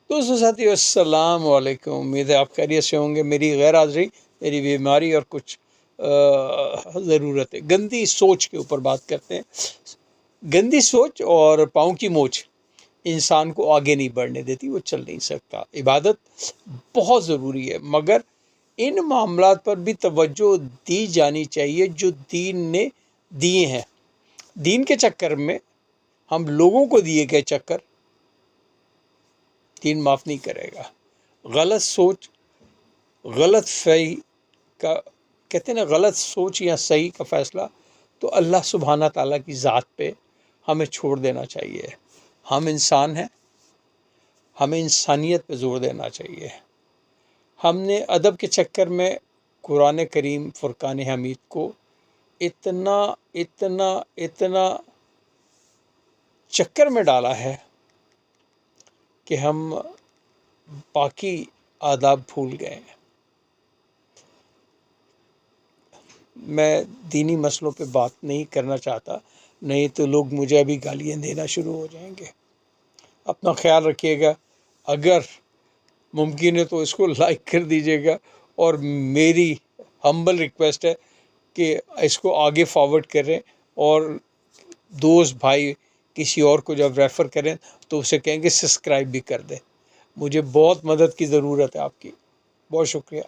دوستوں ساتھیو السلام علیکم، امید ہے آپ خیریت سے ہوں گے۔ میری غیر حاضری، میری بیماری اور کچھ ضرورتیں، گندی سوچ کے اوپر بات کرتے ہیں۔ گندی سوچ اور پاؤں کی موچ انسان کو آگے نہیں بڑھنے دیتی، وہ چل نہیں سکتا۔ عبادت بہت ضروری ہے، مگر ان معاملات پر بھی توجہ دی جانی چاہیے جو دین نے دیے ہیں۔ دین کے چکر میں ہم لوگوں کو دیے گئے چکر دین معاف نہیں کرے گا۔ غلط سوچ، غلط فہمی کا کہتے ہیں نا، غلط سوچ یا صحیح کا فیصلہ تو اللہ سبحانہ تعالیٰ کی ذات پہ ہمیں چھوڑ دینا چاہیے۔ ہم انسان ہیں، ہمیں انسانیت پہ زور دینا چاہیے۔ ہم نے ادب کے چکر میں قرآن کریم فرقان حمید کو اتنا اتنا اتنا چکر میں ڈالا ہے کہ ہم باقی آداب بھول گئے ہیں۔ میں دینی مسئلوں پہ بات نہیں کرنا چاہتا، نہیں تو لوگ مجھے ابھی گالیاں دینا شروع ہو جائیں گے۔ اپنا خیال رکھیے گا، اگر ممکن ہے تو اس کو لائک کر دیجیے گا، اور میری ہمبل ریکویسٹ ہے کہ اس کو آگے فارورڈ کریں، اور دوست بھائی کسی اور کو جب ریفر کریں تو اسے کہیں گے سبسکرائب بھی کر دیں۔ مجھے بہت مدد کی ضرورت ہے آپ کی، بہت شکریہ۔